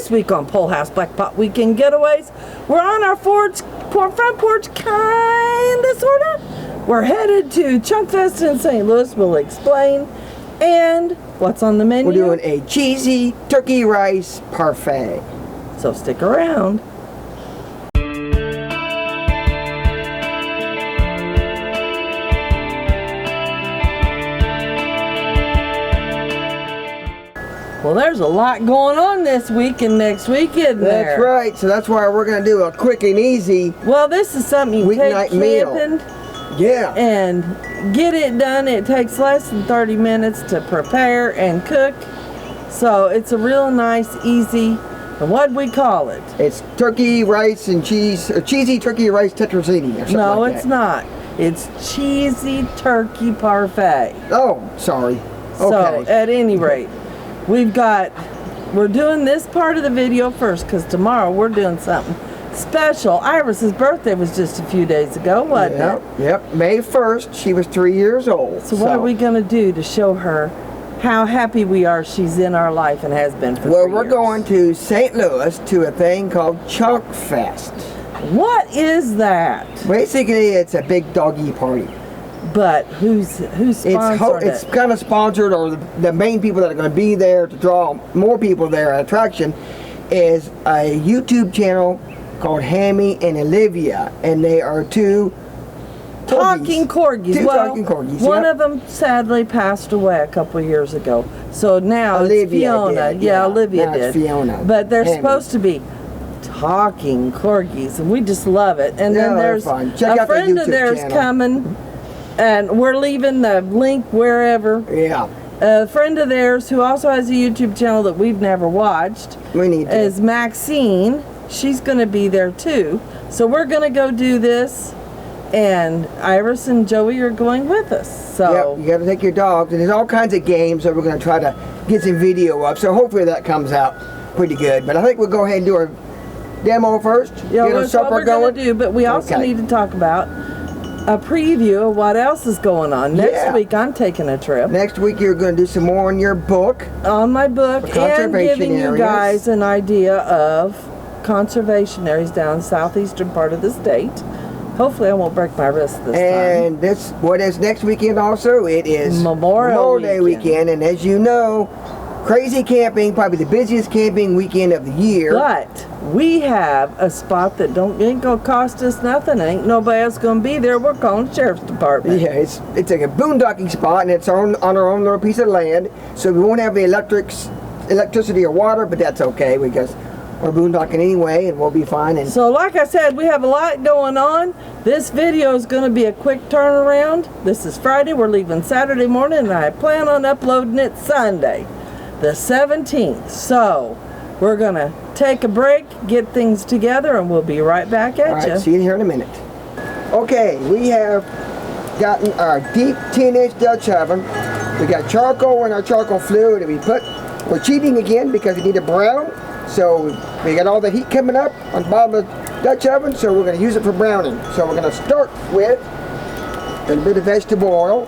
This week on Pole House Black Pot Weekend Getaways, we're on our front porch, kinda, sorta. We're headed to Chonkfest in St. Louis. We'll explain. And what's on the menu? We're doing a cheesy turkey rice parfait. So stick around. Well, there's a lot going on this week and next week, isn't there? That's right. So that's why we're going to do a quick and easy Well, this is something you weeknight take meal. camping Yeah. and get it done. It takes less than 30 minutes to prepare and cook. So it's a real nice, easy, and what'd we call it? It's turkey, rice, and cheese, or cheesy turkey rice tetrazzini or something No, like it's that. not. It's Cheezy Turkey Parfait. Oh, sorry. So, Okay. at any rate, we're doing this part of the video first because tomorrow we're doing something special. Iris's birthday was just a few days ago, wasn't it? Yep. May 1st, she was 3 years old. So what are we going to do to show her how happy we are she's in our life and has been for 3 years? Well, we're going to St. Louis to a thing called Chonkfest. What is that? Basically, it's a big doggy party. But who's sponsored It's it? kind of sponsored, or the main people that are going to be there to draw more people there at attraction is a YouTube channel called Hammy and Olivia, and they are two Talking corgis. Two Well, talking corgis. one Yep. of them sadly passed away a couple of years ago. So now it's Olivia Fiona. did, Yeah, yeah. Olivia Now did. it's Fiona. But they're Hammy. supposed to be talking corgis, and we just love it. And Yeah, then they're there's fun. Check a out their friend of YouTube theirs channel. coming, and we're leaving the link wherever. Yeah, A friend of theirs who also has a YouTube channel that we've never watched we need to. is Maxine. She's going to be there too. So we're going to go do this, and Iris and Joey are going with us. So Yep, you got to take your dogs, and there's all kinds of games that we're going to try to get some video up. So hopefully that comes out pretty good. But I think we'll go ahead and do our demo first. yeah, get our that's what supper we're going. going to do. But we also Okay. need to talk about a preview of what else is going on. Next Yeah. week I'm taking a trip Next week you're going to do some more on your book. on my book For and conservation giving you areas. guys an idea of conservation areas down the southeastern part of the state. Hopefully I won't break my wrist this time. And this, what is next weekend also? It is Memorial Day weekend. And as you know, crazy camping, probably the busiest camping weekend of the year. But we have a spot that ain't gonna cost us nothing. Ain't nobody else gonna be there. We're calling the sheriff's department. Yeah, it's like a boondocking spot, and it's on our own little piece of land. So we won't have the electricity or water, but that's okay because we're boondocking anyway, and we'll be fine. And So like I said, we have a lot going on. This video is gonna be a quick turnaround. This is Friday. We're leaving Saturday morning, and I plan on uploading it Sunday, the 17th. So we're gonna take a break, get things together, and we'll be right back at all right, you. see you here in a minute. Okay, we have gotten our deep 10-inch Dutch oven. We got charcoal in our charcoal fluid, and we're cheating again because we need a brown. So we got all the heat coming up on the bottom of the Dutch oven, so we're going to use it for browning. So we're going to start with a little bit of vegetable oil.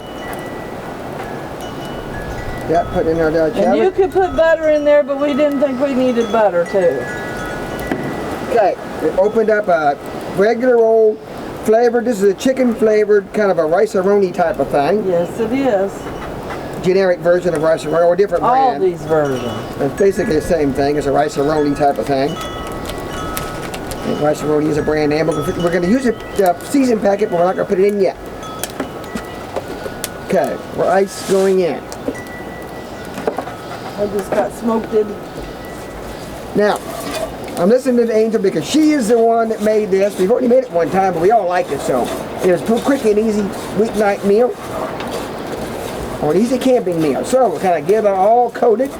Yeah, put in our Dutch oven. And you could put butter in there, but we didn't think we needed butter too. Okay, we opened up a regular old flavored, this is a chicken flavored kind of a rice-a-roni type of thing. Yes, it is. Generic version of rice-a-roni, or a different All brand. these versions. It's basically the same thing as a rice-a-roni type of thing. And rice-a-roni is a brand name. We're going to use a season packet, but we're not going to put it in yet. Okay, rice going in. I just got smoked in. Now, I'm listening to Angel because she is the one that made this. We've already made it one time, but we all liked it, so it was a quick and easy weeknight meal, or an easy camping meal. So we'll kind of get it all coated,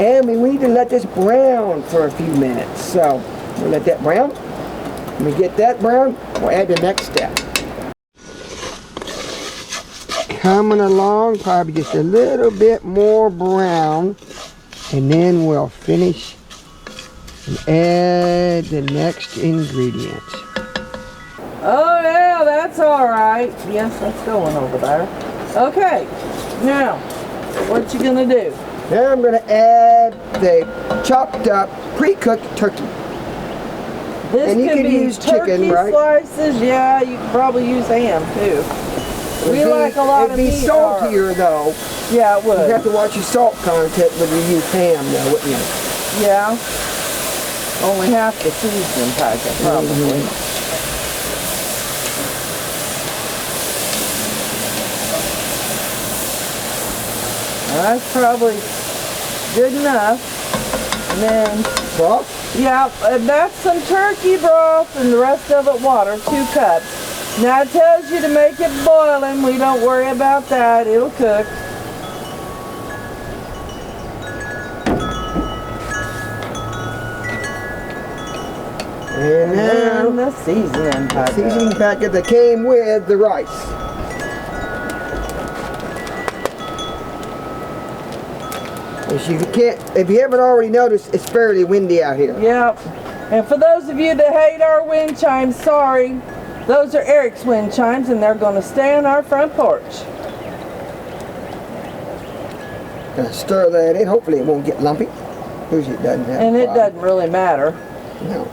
and we need to let this brown for a few minutes. So we'll let that brown. When we get that brown, we'll add the next step. Coming along, probably just a little bit more brown, and then we'll finish and add the next ingredient. Oh yeah, that's all right. Yes, that's going over there. Okay, now what you gonna do? Now I'm going to add the chopped up, pre-cooked turkey. This and you could can be use turkey chicken, right? slices. Yeah, you could probably use ham too. We like a lot of meat. It'd be saltier though. Yeah, it would. You have to watch your salt content when you use ham though, wouldn't you? Yeah. Only half the seasoning packet, probably. That's probably good enough. And then, Broth? yeah, and that's some turkey broth and the rest of it water, 2 cups. Now it tells you to make it boiling. We don't worry about that. It'll cook. And then now the seasoning packet. seasoning packet that came with the rice. If you haven't already noticed, it's fairly windy out here. Yep. And for those of you that hate our wind chimes, sorry. Those are Eric's wind chimes, and they're going to stay on our front porch. Gonna stir that in. Hopefully it won't get lumpy. Usually it doesn't have. And it doesn't really matter. No.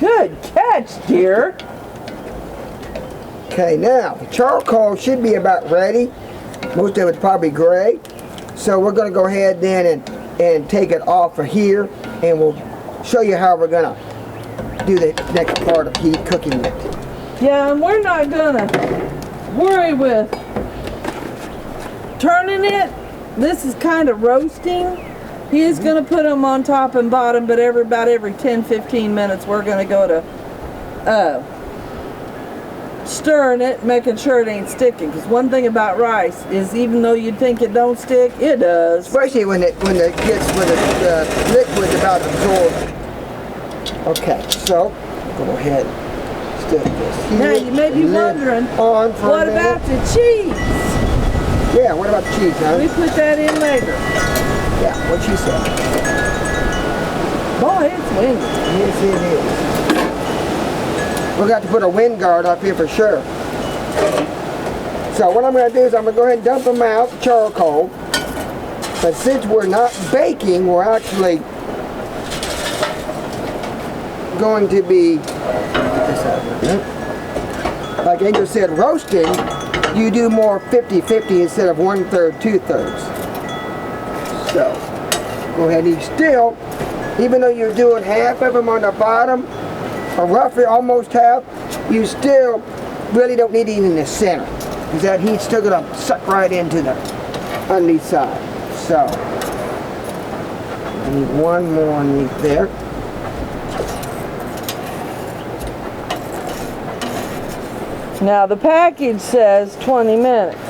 Good catch, dear. Okay, now the charcoal should be about ready. Most of it's probably gray. So we're going to go ahead then and take it off of here, and we'll show you how we're going to do the next part of cooking it. Yeah, and we're not going to worry with turning it. This is kind of roasting. He is going to put them on top and bottom, but about every 10-15 minutes we're going to go to stirring it, making sure it ain't sticking. Because one thing about rice is, even though you'd think it don't stick, it does. Especially when the liquid's about absorbed. Okay, so go ahead, stick this here. Now you may be wondering, what about the cheese? Yeah, what about the cheese, huh? We put that in later. Yeah, what she said. Boy, it's windy. Yes, it is. We'll have to put a wind guard up here for sure. So what I'm going to do is I'm going to go ahead and dump them out, charcoal. But since we're not baking, we're actually going to be, like Angel said, roasting. You do more 50-50 instead of 1/3, 2/3. So go ahead and still, even though you're doing half of them on the bottom, or roughly almost half, you still really don't need it in the center, because that heat's still going to suck right into the underneath side. So I need one more underneath there. Now the package says 20 minutes.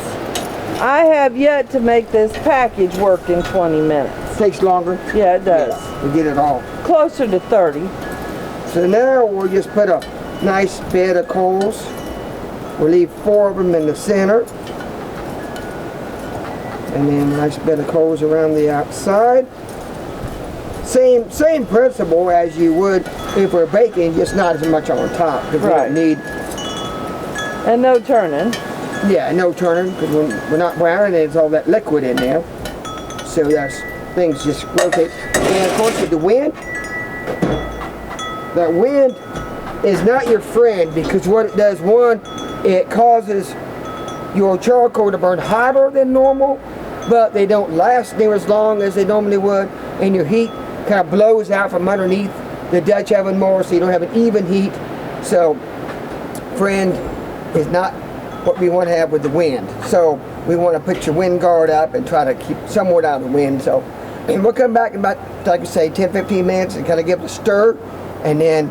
I have yet to make this package work in 20 minutes. Takes longer. Yeah, it does. Yeah, we get it all. Closer to 30. So now we'll just put a nice bed of coals. We'll leave 4 of them in the center. And then a nice bed of coals around the outside. Same principle as you would if we're baking, just not as much on top, because we don't need. And no turning. Yeah, no turning, because we're not browning, there's all that liquid in there. So that's things just rotate. And of course with the wind, that wind is not your friend, because what it does, one, it causes your charcoal to burn hotter than normal, but they don't last near as long as they normally would, and your heat kind of blows out from underneath the Dutch oven more, so you don't have an even heat. So, friend is not what we want to have with the wind. So we want to put your wind guard up and try to keep somewhat out of the wind. So, and we'll come back in about, like I say, 10-15 minutes and kind of give it a stir, and then,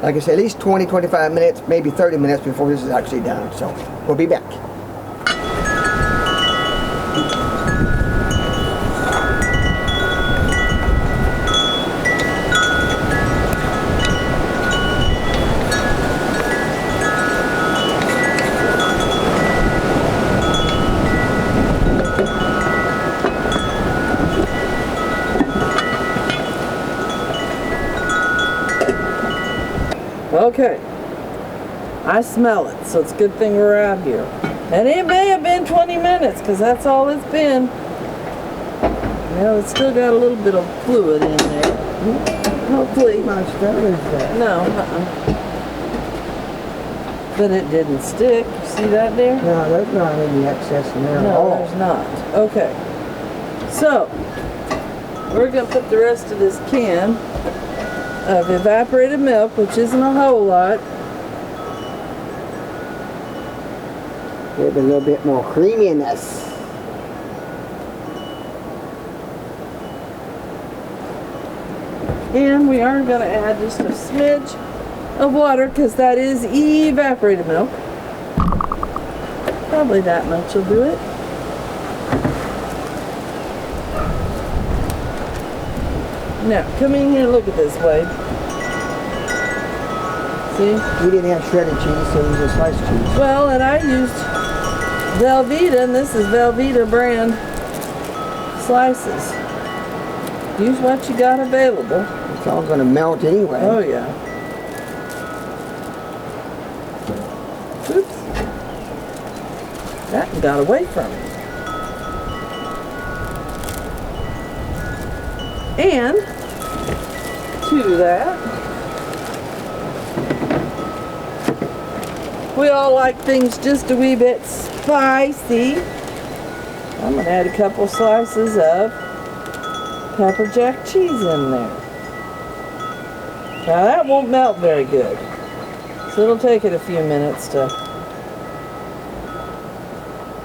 like I say, at least 20-25 minutes, maybe 30 minutes before this is actually done. So we'll be back. Okay. I smell it, so it's a good thing we're out here. And it may have been 20 minutes because that's all it's been. Well, it's still got a little bit of fluid in there. Hopefully. Much better is that. No, but it didn't stick. You see that there? No, there's not any excess in there at No, all. there's not. Okay. So, we're going to put the rest of this can of evaporated milk, which isn't a whole lot. Give it a little bit more creaminess. And we are going to add just a smidge of water because that is evaporated milk. Probably that much will do it. Now, come in here and look at this, Wade. See? We didn't have shredded cheese, so we used sliced cheese. Well, and I used Velveeta, and this is Velveeta brand slices. Use what you got available. It's all going to melt anyway. Oh, yeah. Oops. That got away from me. And to that, we all like things just a wee bit spicy. I'm going to add a couple slices of pepper jack cheese in there. Now that won't melt very good, so it'll take it a few minutes to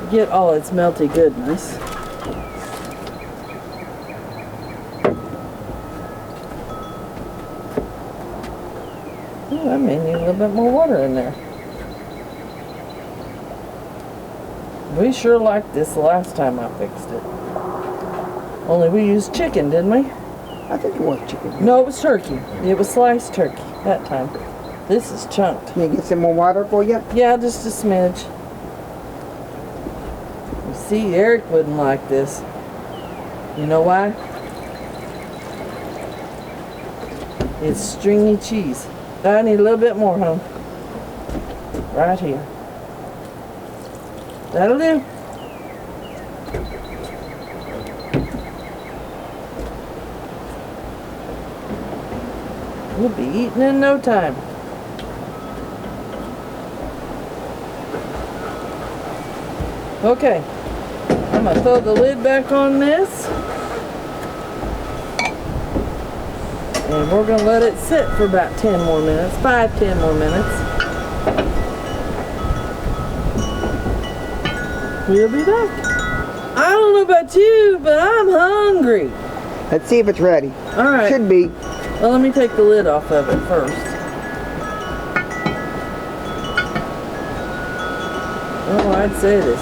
get all its melty goodness. Oh, I may need a little bit more water in there. We sure liked this the last time I fixed it. Only we used chicken, didn't we? I think it was chicken. No, it was turkey. It was sliced turkey that time. This is chunked. Can you get some more water for you? Yeah, just a smidge. You see, Eric wouldn't like this. You know why? It's stringy cheese. I need a little bit more, hon. Right here. That'll do. We'll be eating in no time. Okay, I'm gonna throw the lid back on this. And we're gonna let it sit for about 10 more minutes, 5-10 more minutes. We'll be back. I don't know about you, but I'm hungry. Let's see if it's ready. All right. Should be. Well, let me take the lid off of it first. Oh, I'd say it is.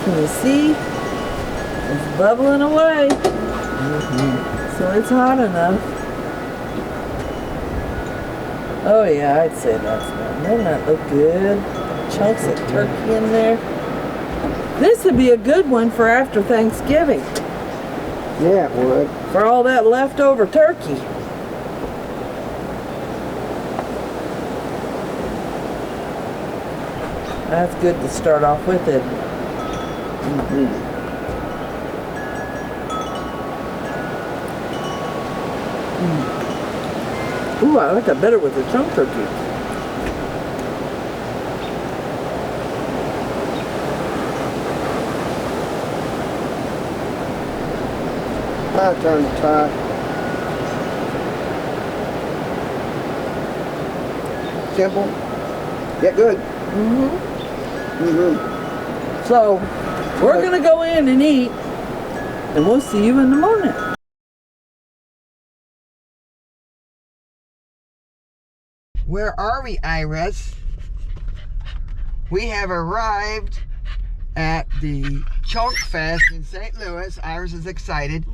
Can you see? It's bubbling away. So it's hot enough. Oh yeah, I'd say that's done. Doesn't that look good? Chunks of turkey in there. This would be a good one for after Thanksgiving. Yeah, it would. For all that leftover turkey. That's good to start off with it. Ooh, I like that better with the chunk turkey. I'll turn the top. Simple. Get good. So, we're going to go in and eat, and we'll see you in the morning. Where are we, Iris? We have arrived at the Chonkfest in St. Louis. Iris is excited.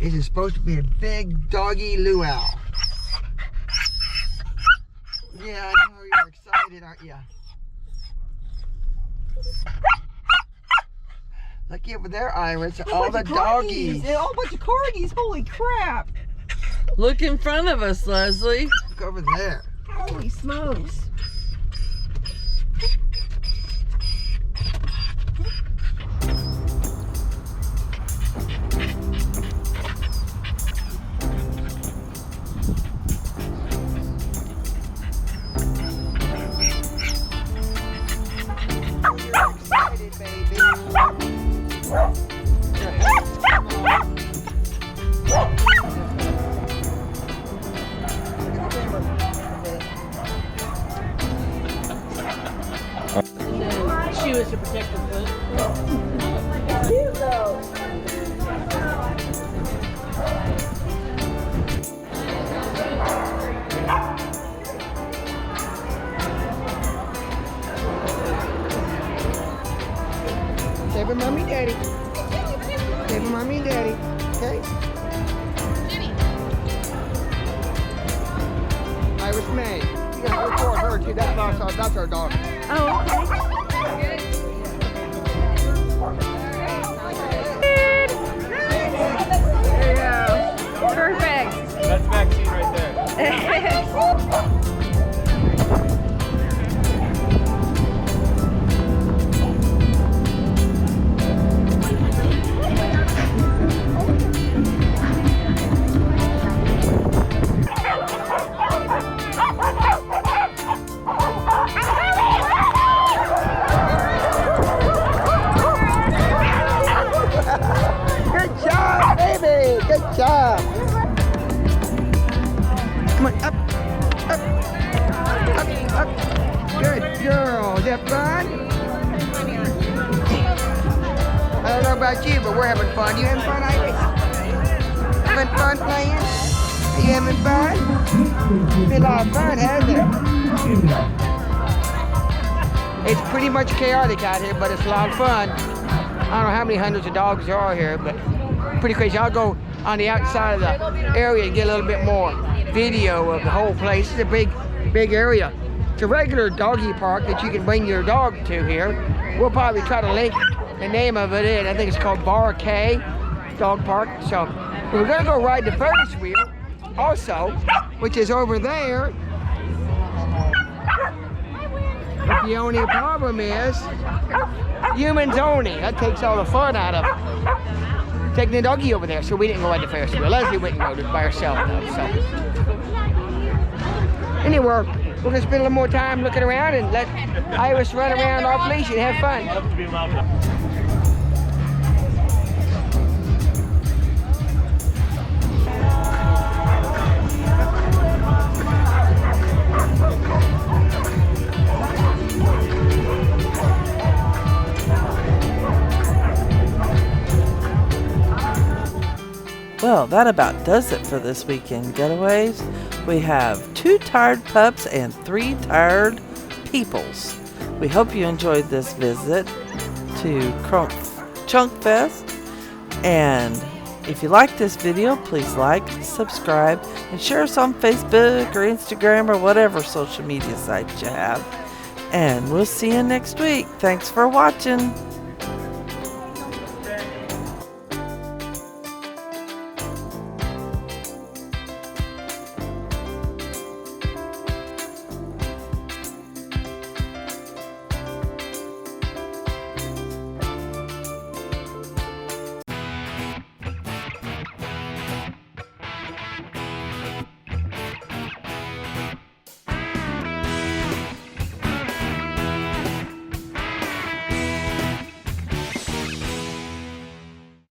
It is supposed to be a big doggy luau. Yeah, I know you're excited, aren't you? Look over there, Iris. All the doggies. A whole bunch of corgis. Holy crap. Look in front of us, Leslie. Look over there. Holy smokes. that's our dog. Oh, okay. There you go. Perfect. That's Maxine right there. Good job, baby. Good job. Come on, up, up, up. Good girl. Is that fun? I don't know about you, but we're having fun. You having fun, Iris? Having fun playing? Are you having fun? It's been a lot of fun, hasn't it? It's pretty much chaotic out here, but it's a lot of fun. I don't know how many hundreds of dogs there are here, but pretty crazy. I'll go on the outside of the area and get a little bit more video of the whole place. It's a big area. It's a regular doggy park that you can bring your dog to here. We'll probably try to link the name of it in. I think it's called Bar K Dog Park. So we're gonna go ride the Ferris wheel also, which is over there. But the only problem is humans only. That takes all the fun out of it. Taking the doggy over there, so we didn't go ride the Ferris wheel. Leslie wouldn't go by herself though, so. Anyway, we're gonna spend a little more time looking around and let Iris run around off leash and have fun. Well, that about does it for this weekend getaways. We have 2 tired pups and 3 tired peoples. We hope you enjoyed this visit to Chonkfest. And if you like this video, please like, subscribe, and share us on Facebook or Instagram or whatever social media site you have. And we'll see you next week. Thanks for watching.